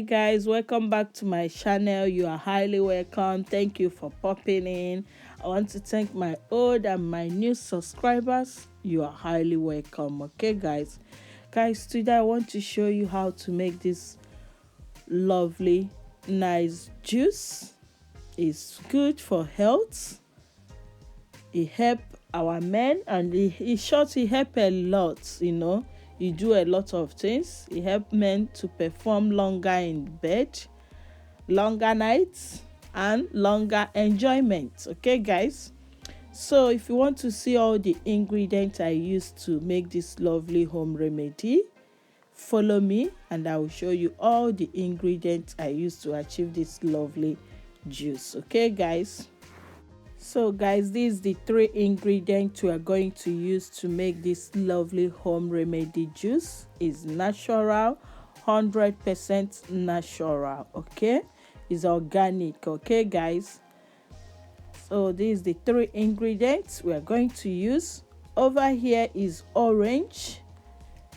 guys, welcome back to my channel. You are highly welcome. Thank you for popping in. I want to thank my old and my new subscribers. You are highly welcome. Okay guys, today I want to show you how to make this lovely nice juice. It's good for health. It help our men, and it help a lot. You do a lot of things. It help men to perform longer in bed, longer nights, and longer enjoyment. Okay guys, so if you want to see all the ingredients I used to make this lovely home remedy, follow me and I will show you all the ingredients I used to achieve this lovely juice. Okay guys, so guys, these are the three ingredients we are going to use to make this lovely home remedy juice. Is natural, 100% natural. Okay, it's organic. Okay guys, so these are the three ingredients we are going to use. Over here is orange.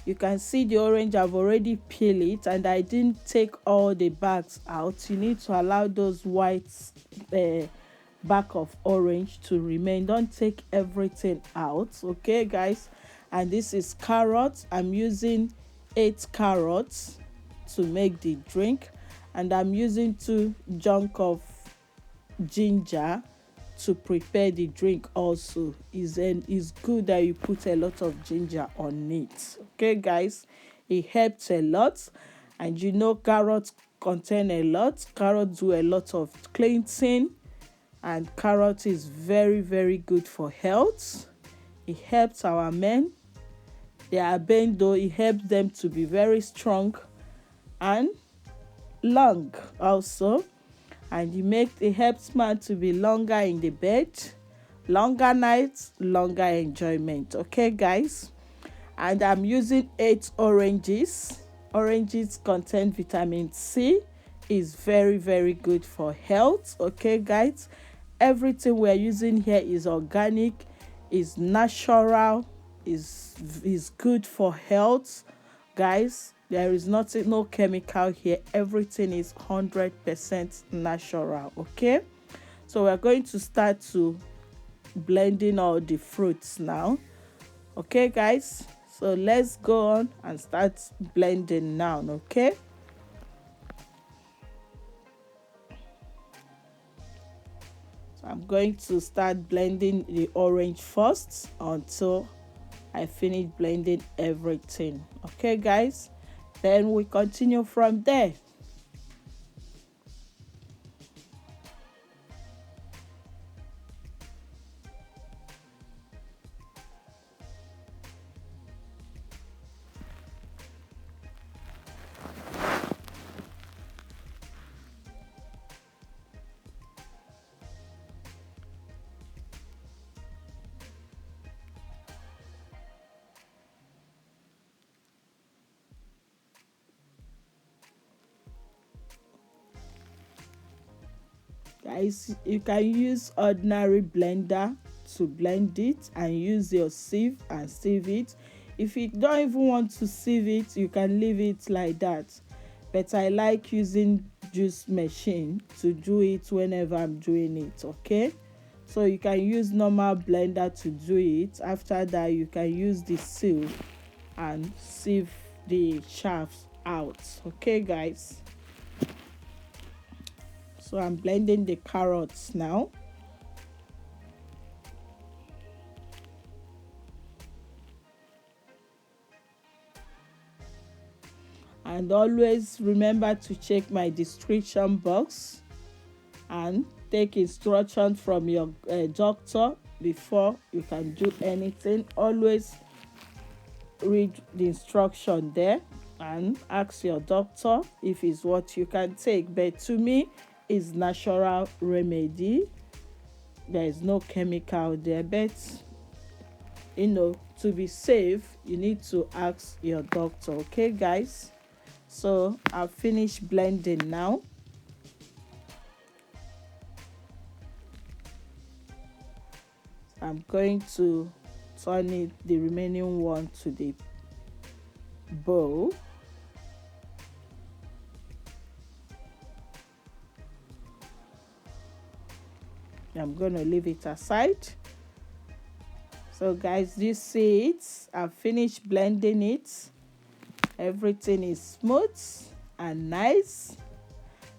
You can see the orange. I've already peeled it and I didn't take all the bags out. You need to allow those white back of orange to remain. Don't take everything out. Okay guys, and this is carrots. I'm using 8 carrots to make the drink, and I'm using 2 chunks of ginger to prepare the drink. Also is good that you put a lot of ginger on it. Okay guys, it helps a lot. And carrots contain a lot. Carrots do a lot of cleansing, and carrot is very good for health. It helps our men, their bone, though it helps them to be very strong and long also. And it helps man to be longer in the bed, longer nights, longer enjoyment. Okay guys, and I'm using 8 oranges. Oranges contain vitamin C, is very good for health. Okay guys, everything we're using here is organic, is natural, is good for health. Guys, there is nothing, no chemical here. Everything is 100% natural. Okay, so we're going to start to blending all the fruits now. Okay guys, so let's go on and start blending now. Okay, so I'm going to start blending the orange first until I finish blending everything. Okay guys, then we continue from there. Guys, you can use ordinary blender to blend it and use your sieve and sieve it. If you don't even want to sieve it, you can leave it like that, but I like using juice machine to do it whenever I'm doing it. Okay, so you can use normal blender to do it. After that, you can use the sieve and sieve the shafts out. Okay guys, so I'm blending the carrots now. And always remember to check my description box and take instruction from your doctor before you can do anything. Always read the instruction there and ask your doctor if it's what you can take. But to me, it's natural remedy. There is no chemical there, but to be safe, you need to ask your doctor. Okay guys, so I've finished blending now. I'm going to turn the remaining one to the bowl. I'm going to leave it aside. So guys, you see it, I've finished blending it. Everything is smooth and nice.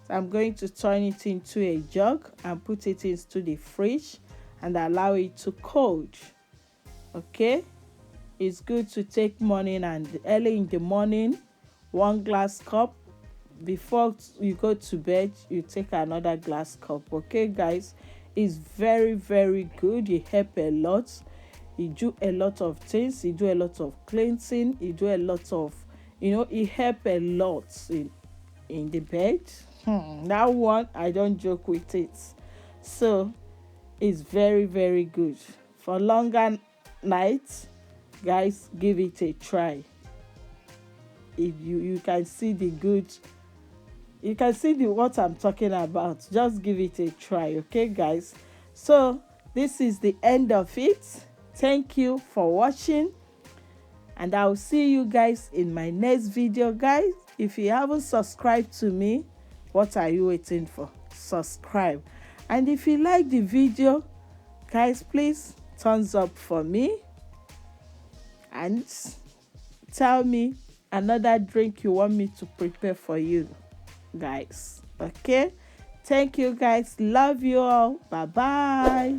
So I'm going to turn it into a jug and put it into the fridge and allow it to cold. Okay, it's good to take morning and early in the morning, 1 glass cup. Before you go to bed, you take another glass cup. Okay guys, it's very good. It help a lot. It do a lot of things. It do a lot of cleansing. It do a lot of, it help a lot in the bed. That one, I don't joke with it. So it's very good for longer nights. Guys, give it a try. If you can see the good, you can see the what I'm talking about. Just give it a try. Okay guys, so this is the end of it. Thank you for watching, and I'll see you guys in my next video. Guys, if you haven't subscribed to me, what are you waiting for? Subscribe. And if you like the video, guys, please thumbs up for me and tell me another drink you want me to prepare for you guys. Okay, thank you guys, love you all, bye bye.